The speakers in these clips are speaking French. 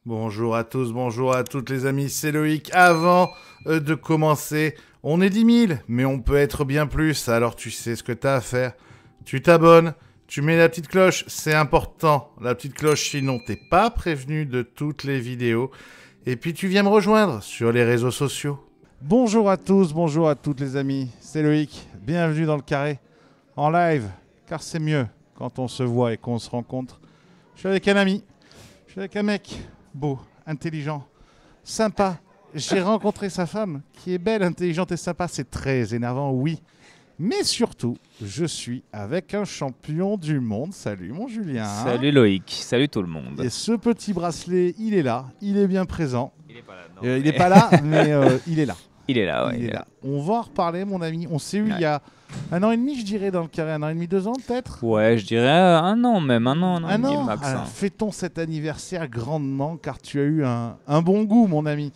Bonjour à tous, bonjour à toutes les amis, c'est Loïc. Avant de commencer, on est 10 000, mais on peut être bien plus, alors tu sais ce que t'as à faire. Tu t'abonnes, tu mets la petite cloche, c'est important, la petite cloche, sinon t'es pas prévenu de toutes les vidéos. Et puis tu viens me rejoindre sur les réseaux sociaux. Bonjour à tous, bonjour à toutes les amis, c'est Loïc, bienvenue dans le carré, en live, car c'est mieux quand on se voit et qu'on se rencontre. Je suis avec un ami, je suis avec un mec beau, intelligent, sympa. J'ai rencontré sa femme qui est belle, intelligente et sympa. C'est très énervant, oui. Mais surtout, je suis avec un champion du monde. Salut mon Julien. Salut Loïc, salut tout le monde. Et ce petit bracelet, il est là, il est bien présent. Il est pas là, non, Il n'est pas là, mais il est là. Il est là, ouais. Il est là. On va en reparler, mon ami. On s'est eu il y a 1 an et demi, je dirais, dans le carré. 1 an et demi, 2 ans peut-être. Ouais, je dirais un an même, un an et demi max. Alors, fêtons cet anniversaire grandement, car tu as eu un bon goût, mon ami.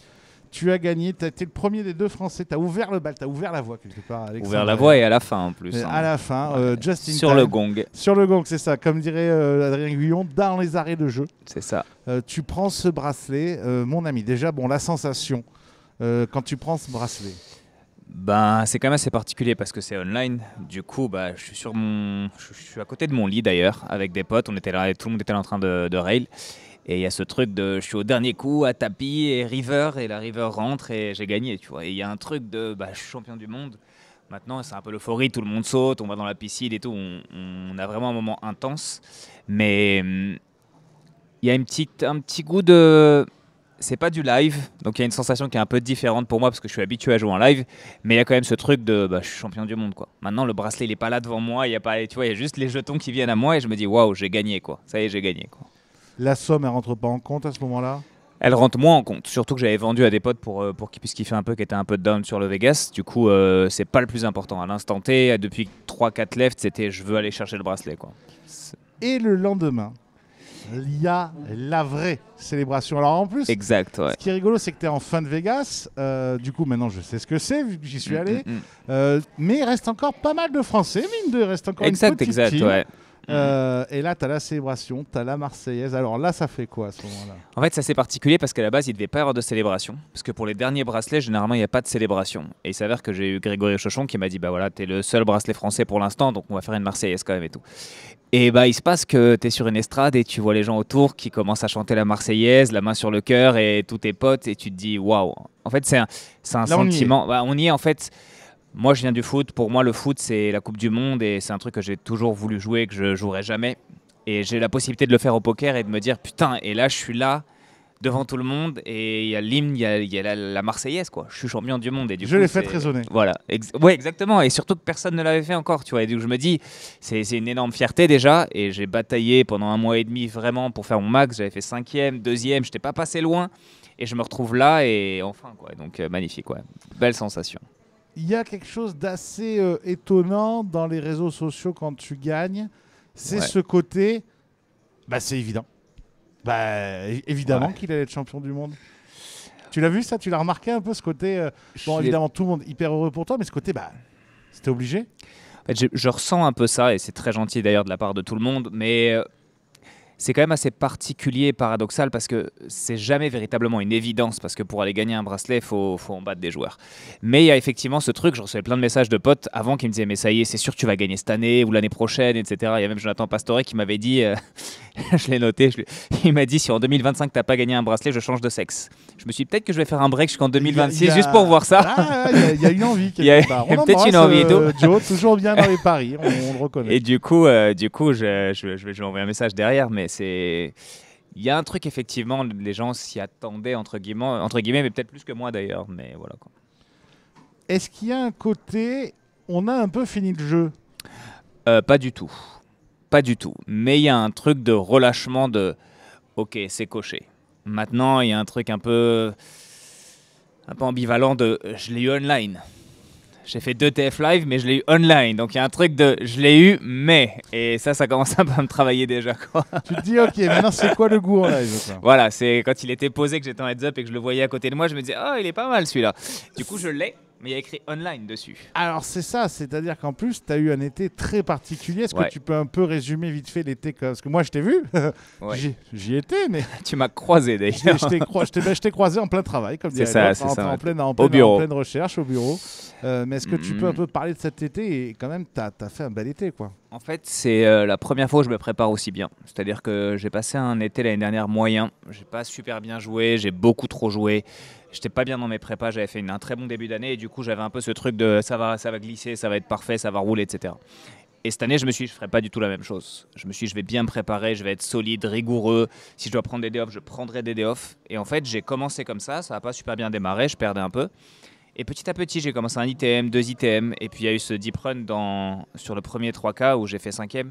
Tu as gagné, tu as été le premier des deux Français, tu as ouvert le bal, tu as ouvert la voie quelque part. Alexandre. Ouvert la voie et à la fin en plus. À la fin, just in Sur time. le gong. Sur le gong, c'est ça. Comme dirait Adrien Guillon, dans les arrêts de jeu. C'est ça. Tu prends ce bracelet, mon ami. Déjà, bon, la sensation quand tu prends ce bracelet. Ben, c'est quand même assez particulier parce que c'est online. Du coup, bah, je suis à côté de mon lit d'ailleurs avec des potes. On était là, tout le monde était là en train de rail. Et il y a ce truc de, je suis au dernier coup à tapis et river et la river rentre et j'ai gagné, tu vois. Et il y a un truc de, bah, je suis champion du monde. Maintenant, c'est un peu l'euphorie, tout le monde saute, on va dans la piscine et tout. On a vraiment un moment intense. Mais il y a un petit goût de... C'est pas du live, donc il y a une sensation qui est un peu différente pour moi parce que je suis habitué à jouer en live, mais il y a quand même ce truc de bah, je suis champion du monde quoi. Maintenant le bracelet il est pas là devant moi, il y a pas, tu vois, il y a juste les jetons qui viennent à moi et je me dis waouh, j'ai gagné quoi. Ça y est, j'ai gagné quoi. La somme, elle rentre pas en compte à ce moment-là? Elle rentre moins en compte, surtout que j'avais vendu à des potes pour qu'ils puissent kiffer un peu, qui étaient un peu down sur le Vegas. Du coup, c'est pas le plus important. À l'instant T, depuis 3-4 lefts, c'était je veux aller chercher le bracelet quoi. Et le lendemain, il y a la vraie célébration. Alors en plus, exact, ouais. Ce qui est rigolo, c'est que tu es en fin de Vegas. Du coup, maintenant, je sais ce que c'est, vu que j'y suis allé. Mais il reste encore pas mal de Français, mine de, il reste encore une petite team. Ouais. Et là, tu as la célébration, tu as la Marseillaise. Alors là, ça fait quoi à ce moment-là? En fait, c'est assez particulier parce qu'à la base, il ne devait pas y avoir de célébration. Parce que pour les derniers bracelets, généralement, il n'y a pas de célébration. Et il s'avère que j'ai eu Grégory Chauchon qui m'a dit bah voilà, tu es le seul bracelet français pour l'instant, donc on va faire une Marseillaise quand même et tout. Et bah, il se passe que tu es sur une estrade et tu vois les gens autour qui commencent à chanter la Marseillaise, la main sur le cœur et tous tes potes, et tu te dis waouh. En fait, c'est un là, sentiment. On y est en fait. Moi, je viens du foot. Pour moi, le foot, c'est la Coupe du Monde et c'est un truc que j'ai toujours voulu jouer, que je jouerai jamais. Et j'ai la possibilité de le faire au poker et de me dire putain, et là, je suis là devant tout le monde et il y a l'hymne, il y a la Marseillaise, quoi. Je suis champion du monde. Et du je coup, l'ai fait résonner. Voilà. Ouais, exactement. Et surtout que personne ne l'avait fait encore, tu vois. Et donc, je me dis, c'est une énorme fierté déjà. Et j'ai bataillé pendant 1 mois et demi vraiment pour faire mon max. J'avais fait 5e, 2e, je n'étais pas passé loin. Et je me retrouve là et enfin, quoi. Donc, magnifique, ouais. Belle sensation. Il y a quelque chose d'assez étonnant dans les réseaux sociaux quand tu gagnes. C'est ce côté, bah c'est évident. Bah évidemment qu'il allait être champion du monde. Tu l'as vu ça? Tu l'as remarqué un peu ce côté bon, évidemment tout le monde hyper heureux pour toi, mais ce côté, bah c'était obligé. En fait, je ressens un peu ça et c'est très gentil d'ailleurs de la part de tout le monde, mais c'est quand même assez particulier et paradoxal parce que c'est jamais véritablement une évidence parce que pour aller gagner un bracelet, il faut en battre des joueurs. Mais il y a effectivement ce truc, je recevais plein de messages de potes avant qui me disaient mais ça y est, c'est sûr que tu vas gagner cette année ou l'année prochaine, etc. Il y a même Jonathan Pastore qui m'avait dit, je l'ai noté, il m'a dit si en 2025 tu n'as pas gagné un bracelet, je change de sexe. Je me suis dit peut-être que je vais faire un break jusqu'en 2026 juste pour voir ça. Il y a une envie. Il y a peut-être une envie. Joe, toujours bien dans les paris, on le reconnaît. Et du coup je vais lui envoyer un message derrière, mais c'est... Il y a un truc, effectivement, les gens s'y attendaient, entre guillemets, mais peut-être plus que moi d'ailleurs, mais voilà quoi. Est-ce qu'il y a un côté, on a un peu fini le jeu? Pas du tout. Pas du tout. Mais il y a un truc de relâchement de... Ok, c'est coché. Maintenant, il y a un truc un peu ambivalent de... Je l'ai eu online. J'ai fait 2 TF live, mais je l'ai eu online. Donc il y a un truc de je l'ai eu, mais. Et ça commence un peu à me travailler déjà, quoi. Tu te dis, ok, maintenant c'est quoi le goût en live, quoi? Voilà, c'est quand il était posé, que j'étais en heads up et que je le voyais à côté de moi, je me disais, oh, il est pas mal celui-là. Du coup, je l'ai. Mais il y a écrit online dessus. Alors c'est ça, c'est-à-dire qu'en plus, tu as eu un été très particulier. Est-ce que Ouais. tu peux un peu résumer vite fait l'été parce que moi, je t'ai vu, Ouais. j'y étais, mais Tu m'as croisé d'ailleurs. je t'ai croisé en plein travail, comme C'est dirait ça, l'autre, c'est ça, en ouais. pleine, Au bureau. en pleine recherche au bureau. Mais est-ce que tu peux un peu parler de cet été et quand même, tu as fait un bel été, quoi. En fait, c'est la première fois où je me prépare aussi bien. C'est-à-dire que j'ai passé un été l'année dernière moyen. J'ai pas super bien joué, j'ai beaucoup trop joué. J'étais pas bien dans mes prépas, j'avais fait un très bon début d'année et du coup j'avais un peu ce truc de ça va glisser, ça va être parfait, ça va rouler, etc. Et cette année, je me suis dit, je ferai pas du tout la même chose. Je me suis dit, je vais bien me préparer, je vais être solide, rigoureux. Si je dois prendre des day off, je prendrai des day off. Et en fait, j'ai commencé comme ça n'a pas super bien démarré, je perdais un peu. Et petit à petit, j'ai commencé un ITM, 2 ITM, et puis il y a eu ce deep run sur le premier 3K où j'ai fait 5e.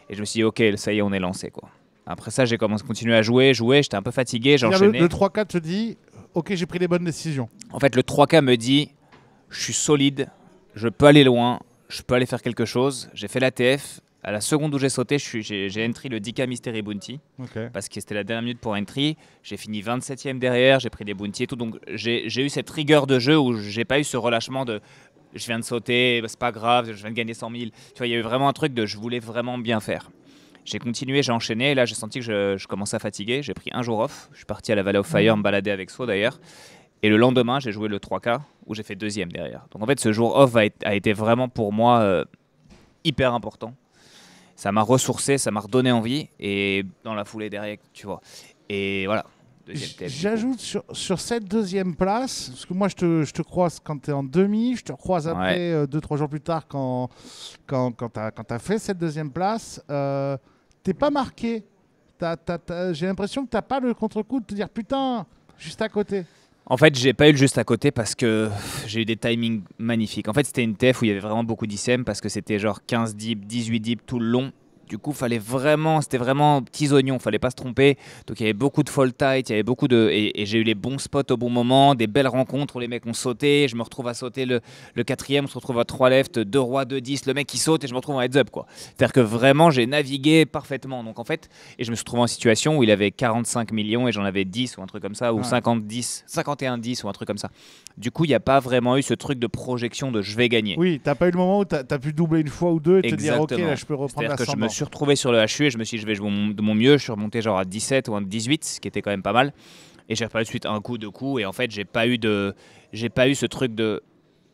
Et je me suis dit, ok, ça y est, on est lancé, quoi. Après ça, j'ai continué à jouer, j'étais un peu fatigué, j'ai enchaîné. Le 3-4 te dit, ok, j'ai pris les bonnes décisions. En fait, le 3K me dit, je suis solide, je peux aller loin, je peux aller faire quelque chose. J'ai fait l'ATF. À la seconde où j'ai sauté, j'ai entry le 10K Mystery Bounty. Okay. Parce que c'était la dernière minute pour entry. J'ai fini 27e derrière, j'ai pris des bounties et tout. Donc j'ai eu cette rigueur de jeu où j'ai pas eu ce relâchement de je viens de sauter, c'est pas grave, je viens de gagner 100 000. Tu vois, il y a eu vraiment un truc de je voulais vraiment bien faire. J'ai continué, j'ai enchaîné et là j'ai senti que je commençais à fatiguer. J'ai pris un jour off. Je suis parti à la Valley of Fire me balader avec So d'ailleurs. Et le lendemain, j'ai joué le 3K où j'ai fait 2e derrière. Donc en fait, ce jour off a été vraiment pour moi hyper important. Ça m'a ressourcé, ça m'a redonné envie et dans la foulée derrière, tu vois. Et voilà. J'ajoute sur cette 2e place, parce que moi je te croise quand tu es en demi, je te croise après 2-3 jours plus tard quand tu as fait cette 2e place. T'es pas marqué. J'ai l'impression que tu n'as pas le contre-coup de te dire putain, juste à côté. En fait, j'ai pas eu le juste à côté parce que j'ai eu des timings magnifiques. En fait, c'était une TF où il y avait vraiment beaucoup d'ICM parce que c'était genre 15 dips, 18 dips tout le long. Du coup, c'était vraiment petits oignons, fallait pas se tromper. Donc il y avait beaucoup de fall tight, il y avait beaucoup de et j'ai eu les bons spots au bon moment, des belles rencontres où les mecs ont sauté. Je me retrouve à sauter le 4e, on se retrouve à 3 left, 2 rois, 2 10, le mec qui saute et je me retrouve en heads up quoi. C'est-à-dire que vraiment j'ai navigué parfaitement. Donc en fait, et je me suis retrouvé en situation où il avait 45 millions et j'en avais 10 ou un truc comme ça, ou 51 10 ou un truc comme ça. Du coup, il n'y a pas vraiment eu ce truc de projection de je vais gagner. Oui, t'as pas eu le moment où t'as pu doubler une fois ou deux et te dire ok, là je peux reprendre la 100. Je me suis retrouvé sur le HU et je me suis dit je vais jouer de mon mieux. Je suis remonté genre à 17 ou à 18, ce qui était quand même pas mal. Et j'ai refait de suite un coup, 2 coups. Et en fait, j'ai pas eu ce truc de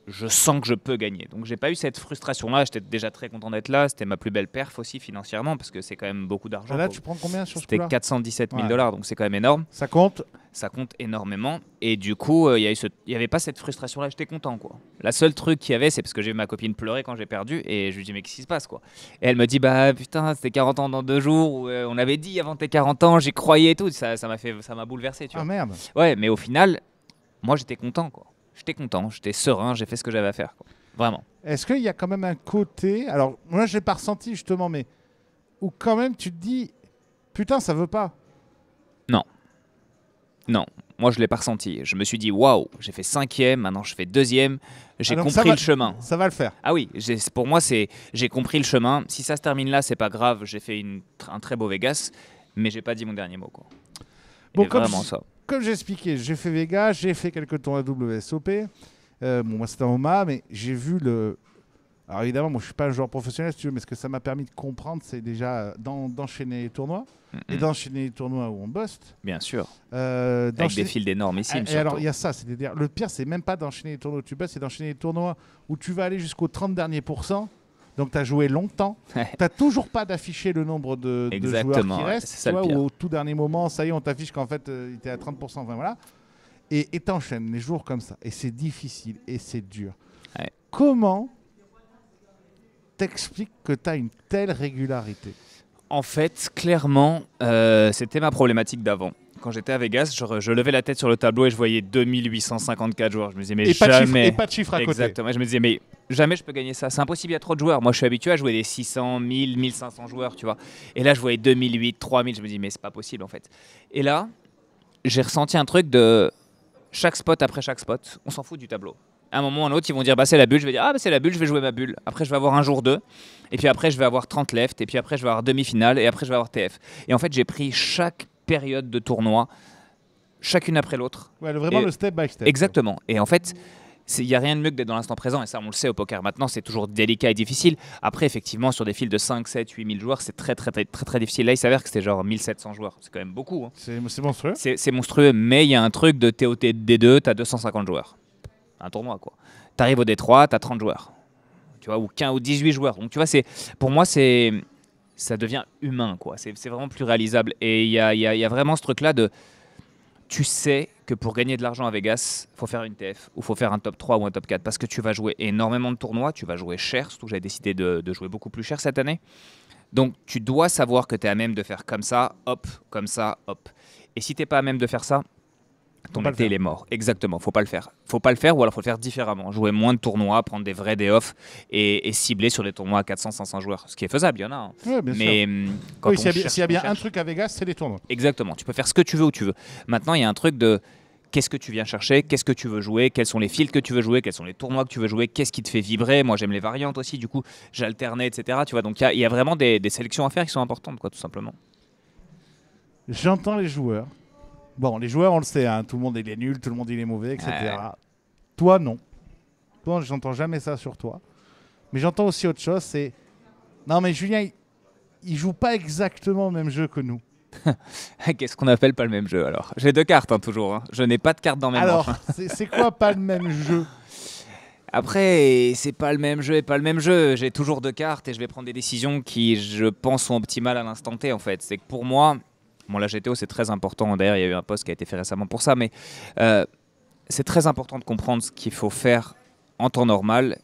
je sens que je peux gagner. Donc j'ai pas eu cette frustration-là. J'étais déjà très content d'être là. C'était ma plus belle perf aussi financièrement parce que c'est quand même beaucoup d'argent. Là, tu prends combien sur ce coup-là ? C'était 417 000 $, donc c'est quand même énorme. Ça compte ? Ça compte énormément. Et du coup, il y avait pas cette frustration-là. J'étais content, quoi. La seule truc qu'il y avait, c'est parce que j'ai vu ma copine pleurer quand j'ai perdu. Et je lui dis, mais qu'est-ce qui se passe, quoi ? Et elle me dit, bah putain, c'était 40 ans dans 2 jours. On avait dit avant tes 40 ans, j'y croyais et tout. Ça m'a bouleversé, tu vois. Ah merde. Ouais, mais au final, moi, j'étais content, quoi. J'étais content, j'étais serein, j'ai fait ce que j'avais à faire, quoi. Vraiment. Est-ce qu'il y a quand même un côté... Alors, moi, je l'ai pas ressenti, justement, mais... Où quand même, tu te dis... Putain, ça veut pas. Non, moi, je l'ai pas ressenti. Je me suis dit, waouh, j'ai fait 5e, maintenant je fais 2e. J'ai compris le chemin. Ça va le faire. Ah oui, pour moi, j'ai compris le chemin. Si ça se termine là, c'est pas grave. J'ai fait un très beau Vegas, mais j'ai pas dit mon dernier mot, quoi. Bon, vraiment ça. Comme j'ai expliqué, j'ai fait Vegas, j'ai fait quelques tours à WSOP. Moi, c'était en OMA, mais j'ai vu le... Alors évidemment, moi, je suis pas un joueur professionnel, si tu veux, mais ce que ça m'a permis de comprendre, c'est déjà d'enchaîner les tournois. Et d'enchaîner les tournois où on buste. Bien sûr. Avec des fils énormissimes. Et alors, il y a ça. C'est-à-dire, le pire, c'est même pas d'enchaîner les tournois où tu bustes, c'est d'enchaîner les tournois où tu vas aller jusqu'aux 30 derniers pourcents. Donc, tu as joué longtemps. Tu n'as toujours pas d'affiché le nombre de joueurs qui restent. C'est ça, tu vois, où au tout dernier moment, ça y est, on t'affiche qu'en fait, il était à 30%. Enfin, voilà. Et tu enchaînes les jours comme ça. Et c'est difficile et c'est dur. Ouais. Comment t'expliques que tu as une telle régularité ? En fait, clairement, c'était ma problématique d'avant. Quand j'étais à Vegas, je levais la tête sur le tableau et je voyais 2854 joueurs. Je me disais, mais jamais. Et pas de chiffre à côté. Exactement. Je me disais, mais jamais je peux gagner ça. C'est impossible, il y a trop de joueurs. Moi, je suis habitué à jouer des 600, 1000, 1500 joueurs, tu vois. Et là, je voyais 2008, 3000. Je me dis, mais c'est pas possible, en fait. Et là, j'ai ressenti un truc de chaque spot après chaque spot. On s'en fout du tableau. À un moment ou à un autre, ils vont dire bah, c'est la bulle. Je vais dire ah, bah, c'est la bulle, je vais jouer ma bulle. Après, je vais avoir un jour 2. Et puis après, je vais avoir 30 left. Et puis après, je vais avoir demi-finale. Et après, je vais avoir TF. Et en fait, j'ai pris chaque période de tournoi, chacune après l'autre. Ouais, vraiment le step by step. Exactement. Et en fait, Il n'y a rien de mieux que d'être dans l'instant présent, et ça on le sait au poker. Maintenant c'est toujours délicat et difficile. Après effectivement sur des files de 5, 7, 8 000 joueurs c'est très difficile. Là il s'avère que c'était genre 1700 joueurs, c'est quand même beaucoup. Hein. C'est monstrueux. C'est monstrueux, mais il y a un truc de TOT D2, tu as 250 joueurs. Un tournoi quoi. Tu arrives au D3, tu as 30 joueurs. Tu vois, ou 15 ou 18 joueurs. Donc tu vois, pour moi ça devient humain quoi. C'est vraiment plus réalisable. Et il y a vraiment ce truc là de... Tu sais que pour gagner de l'argent à Vegas, il faut faire une TF ou il faut faire un top 3 ou un top 4 parce que tu vas jouer énormément de tournois, tu vas jouer cher, surtout que j'avais décidé de jouer beaucoup plus cher cette année. Donc tu dois savoir que tu es à même de faire comme ça, hop, comme ça, hop. Et si tu n'es pas à même de faire ça, ton été il est mort. Exactement, faut pas le faire. Faut pas le faire ou alors faut le faire différemment. Jouer moins de tournois, prendre des vrais day off et cibler sur des tournois à 400-500 joueurs. Ce qui est faisable, il y en a. Hein. Ouais, bien mais sûr. Quand oui, s'il y a bien un truc à Vegas, c'est les tournois. Exactement, tu peux faire ce que tu veux où tu veux. Maintenant, il y a un truc de qu'est-ce que tu viens chercher, qu'est-ce que tu veux jouer, quels sont les fils que tu veux jouer, quels sont les tournois que tu veux jouer, qu'est-ce qui te fait vibrer. Moi, j'aime les variantes aussi, du coup, j'alternais, etc. Tu vois, donc il y a vraiment des sélections à faire qui sont importantes, quoi, tout simplement. J'entends les joueurs. Bon, les joueurs, on le sait, hein, tout le monde il est nul, tout le monde il est mauvais, etc. Toi, non. Toi, j'entends jamais ça sur toi. Mais j'entends aussi autre chose, c'est... Non, mais Julien, il joue pas exactement le même jeu que nous. Qu'est-ce qu'on appelle pas le même jeu, alors? J'ai 2 cartes, hein, toujours. Hein. Je n'ai pas de cartes dans mes manches. Alors, c'est quoi pas le même jeu? Après, c'est pas le même jeu et pas le même jeu. J'ai toujours 2 cartes et je vais prendre des décisions qui, je pense, sont optimales à l'instant T, en fait. C'est que pour moi... Bon, la GTO, c'est très important. D'ailleurs, il y a eu un post qui a été fait récemment pour ça. Mais c'est très important de comprendre ce qu'il faut faire en temps normal.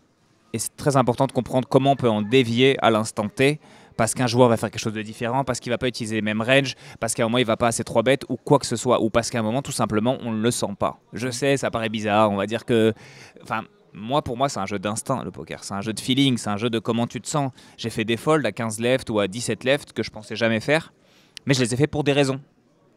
Et c'est très important de comprendre comment on peut en dévier à l'instant T. Parce qu'un joueur va faire quelque chose de différent, parce qu'il ne va pas utiliser les mêmes ranges, parce qu'à un moment, il ne va pas assez 3 bêtes, ou quoi que ce soit. Ou parce qu'à un moment, tout simplement, on ne le sent pas. Je sais, ça paraît bizarre. On va dire que... Enfin, pour moi, c'est un jeu d'instinct, le poker. C'est un jeu de feeling, c'est un jeu de comment tu te sens. J'ai fait des folds à 15 left ou à 17 left que je pensais jamais faire. Mais je les ai fait pour des raisons.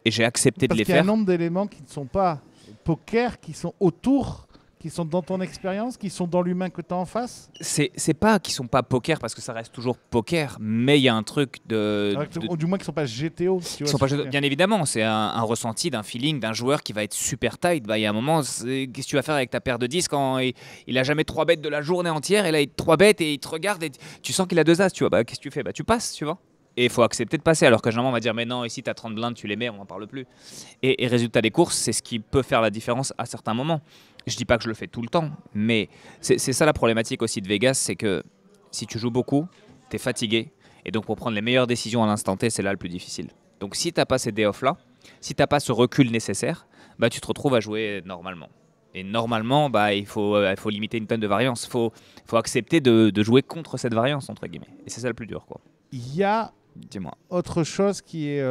Et j'ai accepté de les faire. Parce qu'il y a un nombre d'éléments qui ne sont pas poker, qui sont autour, qui sont dans ton expérience, qui sont dans l'humain que tu as en face. C'est pas qu'ils sont pas poker, parce que ça reste toujours poker, mais il y a un truc de... Ou du moins qu'ils ne sont pas GTO. Si sont pas, bien évidemment, c'est un ressenti, d'un feeling, d'un joueur qui va être super tight. Bah, il y a un moment, qu'est-ce que tu vas faire avec ta paire de 10 quand il a jamais 3 bêtes de la journée entière, et là il a 3 bêtes et il te regarde et tu sens qu'il a 2 as, tu vois. Bah, qu'est-ce que tu fais? Bah, tu passes, tu vois. Et il faut accepter de passer, alors que généralement on va dire mais non, ici tu as 30 blindes, tu les mets, on n'en parle plus. Et résultat des courses, c'est ce qui peut faire la différence à certains moments. Je dis pas que je le fais tout le temps, mais c'est ça la problématique aussi de Vegas, c'est que si tu joues beaucoup, tu es fatigué, et donc pour prendre les meilleures décisions à l'instant T, c'est là le plus difficile. Donc si tu n'as pas ces day off là, si tu n'as pas ce recul nécessaire, bah, tu te retrouves à jouer normalement. Et normalement, bah, il faut limiter une tonne de variance, il faut accepter de jouer contre cette variance, entre guillemets. Et c'est ça le plus dur, quoi. Il y a... Dis-moi. Autre chose qui est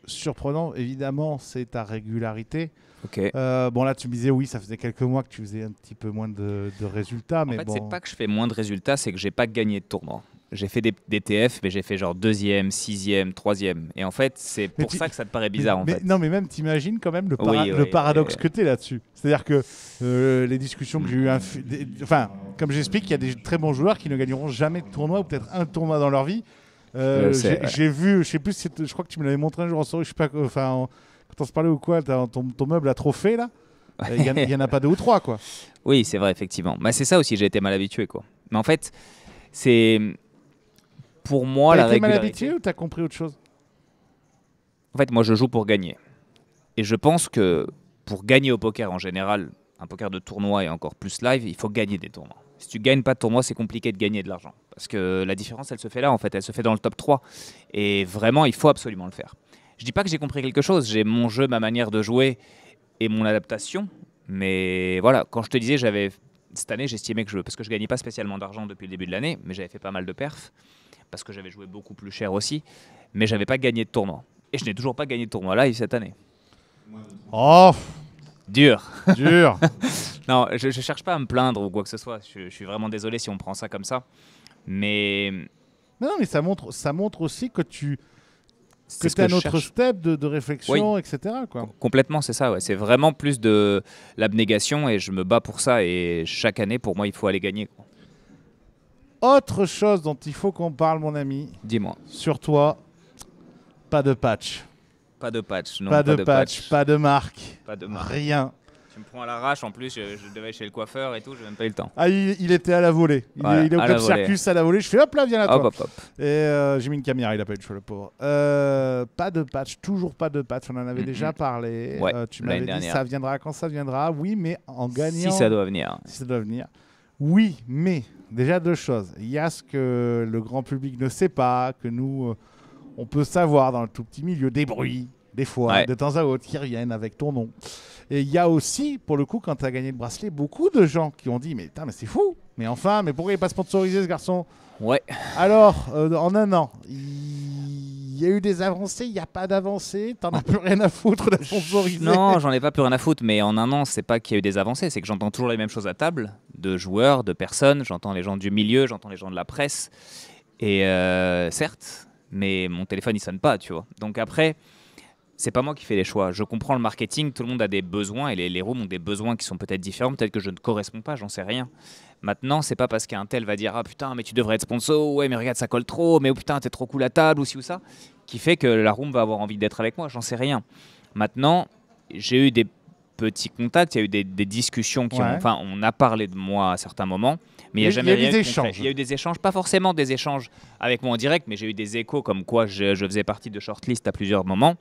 surprenant, évidemment, c'est ta régularité. Okay. Bon, là, tu me disais, oui, ça faisait quelques mois que tu faisais un petit peu moins de résultats. Mais en fait, bon... c'est pas que je fais moins de résultats, c'est que j'ai pas gagné de tournoi. J'ai fait des TF, mais j'ai fait genre 2e, 6e, 3e. Et en fait, c'est pour ça que ça te paraît bizarre, en fait. Non, mais même, t'imagines quand même le oui, paradoxe que t'es là-dessus. C'est-à-dire que les discussions que j'ai eues... Enfin, comme j'explique, il y a des très bons joueurs qui ne gagneront jamais de tournoi, ou peut-être un tournoi dans leur vie. J'ai vu, je sais plus, je crois que tu me l'avais montré un jour en story, je sais pas, enfin, quand on se parlait ou quoi, ton meuble à trophée là, il y en a pas 2 ou 3 quoi. Oui, c'est vrai effectivement. Bah, c'est ça aussi, j'ai été mal habitué quoi. Mais en fait, c'est pour moi la régularité. T'as été mal habitué ou t'as compris autre chose? En fait, moi je joue pour gagner, et je pense que pour gagner au poker en général, un poker de tournoi et encore plus live, il faut gagner des tournois. Si tu gagnes pas de tournoi, c'est compliqué de gagner de l'argent. Parce que la différence, elle se fait là, en fait. Elle se fait dans le top 3. Et vraiment, il faut absolument le faire. Je dis pas que j'ai compris quelque chose. J'ai mon jeu, ma manière de jouer et mon adaptation. Mais voilà, quand je te disais, cette année, j'estimais que parce que je gagnais pas spécialement d'argent depuis le début de l'année, mais j'avais fait pas mal de perfs. Parce que j'avais joué beaucoup plus cher aussi. Mais j'avais pas gagné de tournoi. Et je n'ai toujours pas gagné de tournoi live cette année. Oh, dur. Dur. Non, je cherche pas à me plaindre ou quoi que ce soit. Je suis vraiment désolé si on prend ça comme ça. Mais... Non, mais ça montre aussi que tu as un autre step de réflexion, oui. Etc. Quoi. Complètement, c'est ça. Ouais. C'est vraiment plus de l'abnégation et je me bats pour ça. Et chaque année, pour moi, il faut aller gagner. Quoi. Autre chose dont il faut qu'on parle, mon ami. Dis-moi. Sur toi, pas de patch. Pas de patch, non. Pas de patch, pas de marque. Pas de marque. Rien. Tu me prends à l'arrache, en plus, je devais aller chez le coiffeur et tout, j'ai même pas eu le temps. Ah, il était à la volée. Voilà, il est au à la Club volée. Circus à la volée. Je fais hop là, viens là, Hop, toi. hop, hop. Et j'ai mis une caméra, il a pas eu le choix, le pauvre. Pas de patch, toujours pas de patch. On en avait déjà parlé. Ouais, Tu m'avais dit dernière. ça viendra quand ça viendra. Oui, mais en gagnant. Si ça doit venir. Si ça doit venir. Oui, mais déjà deux choses. Il y a ce que le grand public ne sait pas, que nous, on peut savoir dans le tout petit milieu, des bruits, des fois, Ouais. de temps à autre, qui reviennent avec ton nom. Et il y a aussi, pour le coup, quand tu as gagné le bracelet, beaucoup de gens qui ont dit mais putain, mais c'est fou. Mais enfin, mais pourquoi il n'est pas sponsorisé ce garçon? Ouais. Alors, en un an, il y a eu des avancées, il n'y a pas d'avancées, t'en as plus rien à foutre de sponsoriser. Non, j'en ai pas plus rien à foutre, mais en un an, c'est pas qu'il y a eu des avancées, c'est que j'entends toujours les mêmes choses à table, de joueurs, de personnes, j'entends les gens du milieu, j'entends les gens de la presse, et certes, mais mon téléphone il sonne pas, tu vois. Donc après, c'est pas moi qui fais les choix. Je comprends le marketing, tout le monde a des besoins, et les rooms ont des besoins qui sont peut-être différents, peut-être que je ne corresponds pas, j'en sais rien. Maintenant, c'est pas parce qu'un tel va dire ah putain, mais tu devrais être sponsor, ouais, mais regarde, ça colle trop, mais oh putain, t'es trop cool à table, ou ci ou ça, qui fait que la room va avoir envie d'être avec moi, j'en sais rien. Maintenant, j'ai eu des petits contacts, il y a eu des discussions qui ont. Enfin, on a parlé de moi à certains moments, mais il n'y a jamais rien eu de concret. Il y a eu des échanges, pas forcément des échanges avec moi en direct, mais j'ai eu des échos comme quoi je faisais partie de shortlist à plusieurs moments,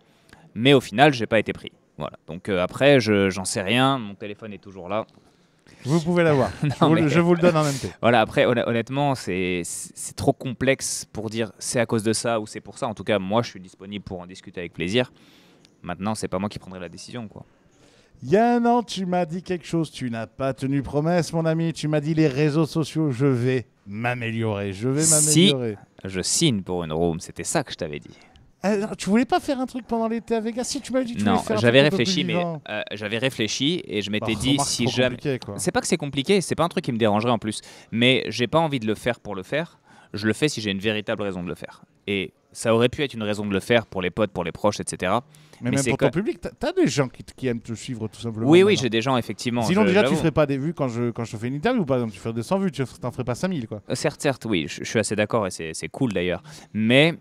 mais au final, j'ai pas été pris. Voilà. Donc après, j'en sais rien, mon téléphone est toujours là. Vous pouvez l'avoir. Je vous le donne en MP. Voilà, après, honnêtement, c'est trop complexe pour dire c'est à cause de ça ou c'est pour ça. En tout cas, moi, je suis disponible pour en discuter avec plaisir. Maintenant, c'est pas moi qui prendrai la décision, quoi. Il y a un an, tu m'as dit quelque chose. Tu n'as pas tenu promesse, mon ami. Tu m'as dit les réseaux sociaux, je vais m'améliorer. Je vais m'améliorer. Si je signe pour une room, c'était ça que je t'avais dit. Alors, tu voulais pas faire un truc pendant l'été à Vegas? Si tu m'avais dit que tu voulais faire un j'avais truc réfléchi, mais j'avais réfléchi et je m'étais dit si jamais. C'est pas que c'est compliqué, c'est pas un truc qui me dérangerait en plus, mais j'ai pas envie de le faire pour le faire. Je le fais si j'ai une véritable raison de le faire. Et ça aurait pu être une raison de le faire pour les potes, pour les proches, etc. Mais même pour ton public, t'as des gens qui aiment te suivre tout simplement. Oui, j'ai des gens effectivement. Sinon déjà tu ferais pas des vues quand je te fais une interview par exemple, tu ferais 200 vues, tu t'en ferais pas 5000 quoi. Certes, oui, je suis assez d'accord et c'est cool d'ailleurs. Mais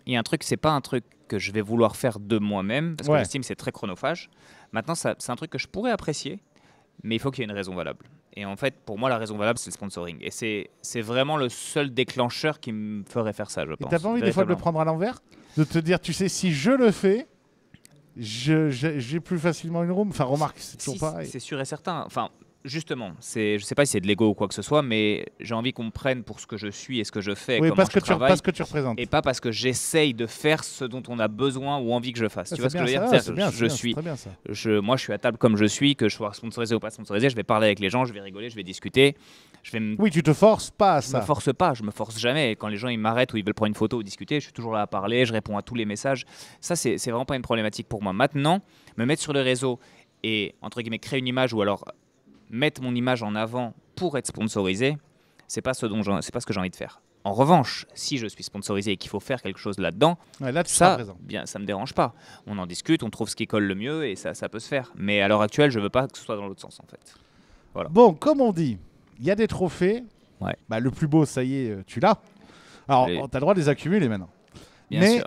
il y a un truc, c'est pas un truc que je vais vouloir faire de moi-même parce que j'estime que c'est très chronophage. Maintenant, c'est un truc que je pourrais apprécier, mais il faut qu'il y ait une raison valable. Et en fait, pour moi, la raison valable, c'est le sponsoring. Et c'est vraiment le seul déclencheur qui me ferait faire ça, je pense. Et t'as pas envie des fois de le prendre à l'envers? De te dire, tu sais, si je le fais, j'ai plus facilement une room. Enfin, remarque, c'est toujours pareil. C'est sûr et certain. Enfin, justement, je sais pas si c'est de l'ego ou quoi que ce soit, mais j'ai envie qu'on me prenne pour ce que je suis et ce que je fais. Oui, parce que tu représentes. Et pas parce que j'essaye de faire ce dont on a besoin ou envie que je fasse. Tu vois ce que je veux dire? Moi, je suis à table comme je suis, que je sois sponsorisé ou pas sponsorisé, je vais parler avec les gens, je vais rigoler, je vais discuter. Oui, tu te forces pas à ça. Je me force pas, je me force jamais. Quand les gens ils m'arrêtent ou ils veulent prendre une photo ou discuter, je suis toujours là à parler, je réponds à tous les messages. Ça, c'est vraiment pas une problématique pour moi. Maintenant, me mettre sur le réseau et, entre guillemets, créer une image ou alors mettre mon image en avant pour être sponsorisé, c'est pas ce que j'ai envie de faire. En revanche, si je suis sponsorisé et qu'il faut faire quelque chose là-dedans, ça me dérange pas. On en discute, on trouve ce qui colle le mieux et ça peut se faire. Mais à l'heure actuelle, je veux pas que ce soit dans l'autre sens en fait. Voilà. Bon, comme on dit, il y a des trophées. Ouais. Bah, le plus beau, ça y est, tu l'as. Alors, tu as le droit de les accumuler maintenant. Mais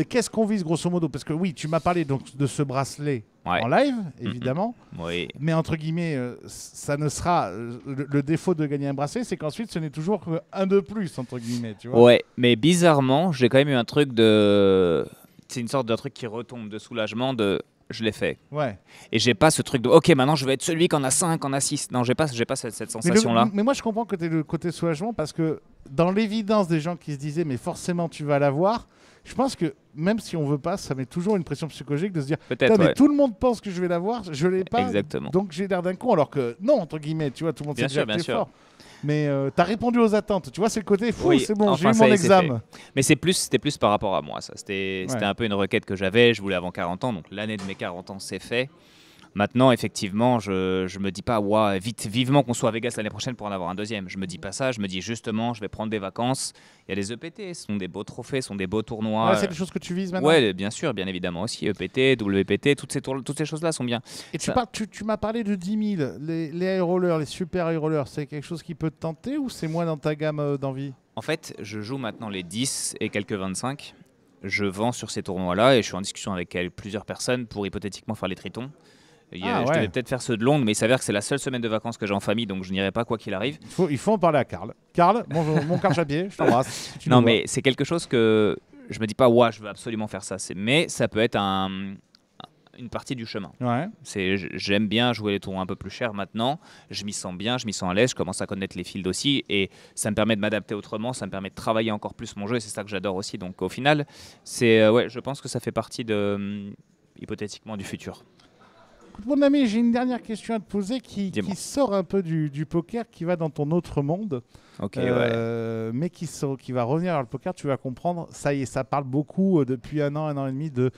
qu'est-ce qu'on vise grosso modo? Parce que oui, tu m'as parlé donc de ce bracelet en live, évidemment. Oui. Mais entre guillemets, ça ne sera le défaut de gagner un bracelet, c'est qu'ensuite ce n'est toujours qu'un de plus entre guillemets. Tu vois. Ouais, mais bizarrement, j'ai quand même eu un truc de, c'est une sorte de truc qui retombe de soulagement de. Je l'ai fait. Ouais. Et j'ai pas ce truc de OK, maintenant je vais être celui qui en a 5, en a 6. Non, j'ai pas cette sensation-là. Mais moi je comprends que tu es le côté soulagement parce que dans l'évidence des gens qui se disaient mais forcément tu vas l'avoir, je pense que même si on veut pas, ça met toujours une pression psychologique de se dire mais tout le monde pense que je vais l'avoir, je l'ai pas. Exactement. Donc j'ai l'air d'un con alors que non, entre guillemets, tu vois, tout le monde sait déjà que t'es fort. Mais t'as répondu aux attentes. Tu vois, c'est le côté fou, c'est bon, j'ai eu mon examen. Mais c'était plus par rapport à moi, ça. C'était un peu une requête que j'avais. Je voulais avant 40 ans, donc l'année de mes 40 ans, c'est fait. Maintenant, effectivement, je me dis pas, vivement qu'on soit à Vegas l'année prochaine pour en avoir un deuxième. Je me dis pas ça. Je me dis justement, je vais prendre des vacances. Il y a les EPT, ce sont des beaux trophées, ce sont des beaux tournois. Ouais, c'est des choses que tu vises maintenant. Ouais, bien sûr, bien évidemment aussi. EPT, WPT, toutes ces choses-là sont bien. Et tu m'as parlé de 10 000. Les high rollers, les super high rollers, c'est quelque chose qui peut te tenter ou c'est moins dans ta gamme d'envie? En fait, je joue maintenant les 10 et quelques 25. Je vends sur ces tournois-là et je suis en discussion avec plusieurs personnes pour hypothétiquement faire les tritons. Je devais peut-être faire ceux de Londres, mais il s'avère que c'est la seule semaine de vacances que j'ai en famille, donc je n'irai pas quoi qu'il arrive. Il faut en parler à Karl. Karl, mon Karl Chapier, je t'embrasse. Si tu Non, nous vois. mais c'est quelque chose que je me dis pas, ouais, je veux absolument faire ça. Mais ça peut être une partie du chemin. Ouais. J'aime bien jouer les tours un peu plus chers maintenant. Je m'y sens bien, je m'y sens à l'aise. Je commence à connaître les fields aussi. Et ça me permet de m'adapter autrement. Ça me permet de travailler encore plus mon jeu. Et c'est ça que j'adore aussi. Donc au final, je pense que ça fait partie hypothétiquement du futur. Écoute, mon ami, j'ai une dernière question à te poser qui sort un peu du poker, qui va dans ton autre monde. Ok, mais qui va revenir vers le poker. Tu vas comprendre. Ça y est, ça parle beaucoup depuis un an et demi de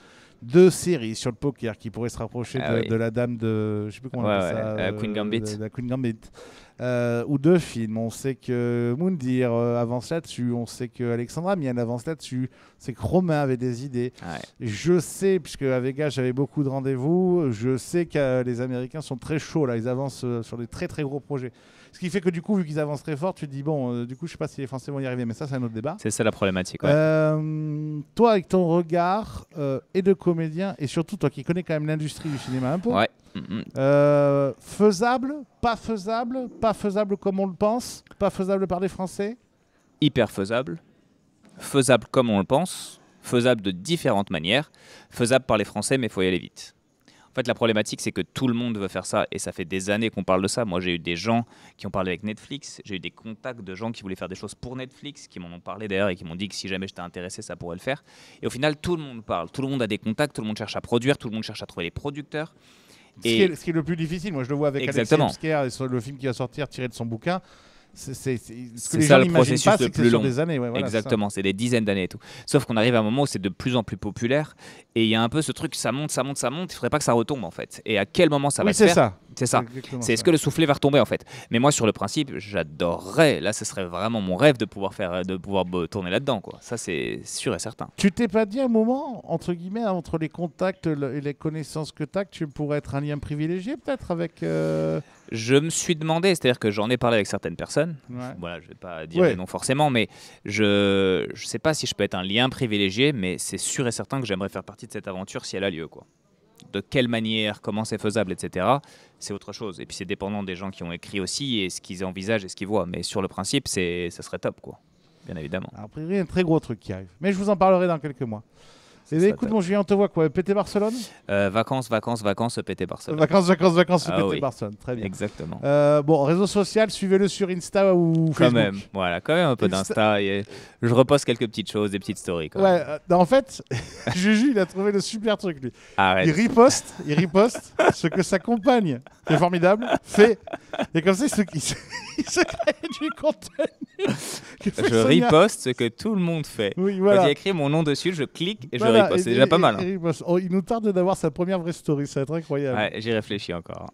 deux séries sur le poker qui pourraient se rapprocher de la dame de, je sais plus comment on appelle ça, Queen Gambit. De la Queen Gambit. Ou deux films. On sait que Moundir avance là-dessus. On sait que Alexandra Mienne avance là-dessus. On sait que Romain avait des idées. Ouais. Je sais, puisque à Vegas j'avais beaucoup de rendez-vous, je sais que les Américains sont très chauds là. Ils avancent sur des très très gros projets. Ce qui fait que du coup, vu qu'ils avancent très fort, tu te dis bon, du coup, je sais pas si les Français vont y arriver, mais ça, c'est un autre débat. C'est ça la problématique. Ouais. Toi, avec ton regard et de comédien, et surtout toi qui connais quand même l'industrie du cinéma un peu, Ouais. faisable, pas faisable comme on le pense, pas faisable par les Français. Hyper faisable comme on le pense, faisable de différentes manières, faisable par les Français, mais il faut y aller vite. En fait, la problématique, c'est que tout le monde veut faire ça et ça fait des années qu'on parle de ça. Moi, j'ai eu des gens qui ont parlé avec Netflix, j'ai eu des contacts de gens qui voulaient faire des choses pour Netflix, qui m'en ont parlé d'ailleurs et qui m'ont dit que si jamais j'étais intéressé, ça pourrait le faire. Et au final, tout le monde parle, tout le monde a des contacts, tout le monde cherche à produire, tout le monde cherche à trouver les producteurs. Ce qui est le plus difficile, moi je le vois avec Alexis Hipsker, le film qui va sortir tiré de son bouquin. Ce que les gens n'imaginent pas, c'est que c'est sur des années. Ouais, voilà, exactement, c'est des dizaines d'années et tout. Sauf qu'on arrive à un moment où c'est de plus en plus populaire et il y a un peu ce truc, ça monte, il ne faudrait pas que ça retombe en fait. Et à quel moment ça va se faire ? C'est ça. C'est est-ce que le soufflet va retomber en fait. Mais moi sur le principe, j'adorerais, là ce serait vraiment mon rêve de pouvoir tourner là-dedans quoi. Ça c'est sûr et certain. Tu t'es pas dit un moment, entre guillemets, entre les contacts et les connaissances que tu as, que tu pourrais être un lien privilégié peut-être avec... Je me suis demandé, c'est-à-dire que j'en ai parlé avec certaines personnes. Ouais. Voilà, je vais pas dire non forcément, mais je sais pas si je peux être un lien privilégié, mais c'est sûr et certain que j'aimerais faire partie de cette aventure si elle a lieu quoi. De quelle manière, comment c'est faisable, etc. C'est autre chose. Et puis c'est dépendant des gens qui ont écrit aussi et ce qu'ils envisagent et ce qu'ils voient. Mais sur le principe, ça serait top, quoi. Bien évidemment. Alors, après, il y a un très gros truc qui arrive. Mais je vous en parlerai dans quelques mois. Écoute, mon Julien, on te voit quoi ? PT Barcelone ? Vacances, PT Barcelone. Vacances, PT oui. Barcelone. Très bien. Exactement. Bon, réseau social, suivez-le sur Insta ou Facebook. Quand même, voilà, quand même un peu d'Insta. Je reposte quelques petites choses, des petites stories. En fait, Juju, il a trouvé le super truc, lui. Arrête. Il riposte ce que sa compagne, qui est formidable, fait. Et comme ça, il se crée du contenu. Je riposte ce que tout le monde fait. Oui, voilà. Quand il y a écrit mon nom dessus, je clique et je riposte. C'est déjà pas mal. Il nous tarde d'avoir sa première vraie story, ça va être incroyable. Ouais, j'y réfléchis encore.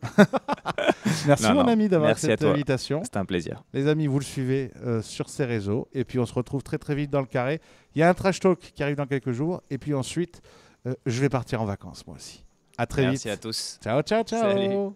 Merci mon ami d'avoir cette invitation. C'était un plaisir. Les amis, vous le suivez sur ses réseaux. Et puis on se retrouve très très vite dans le carré. Il y a un trash talk qui arrive dans quelques jours. Et puis ensuite, je vais partir en vacances moi aussi. À très vite. Merci à tous. Ciao, ciao, ciao. Salut.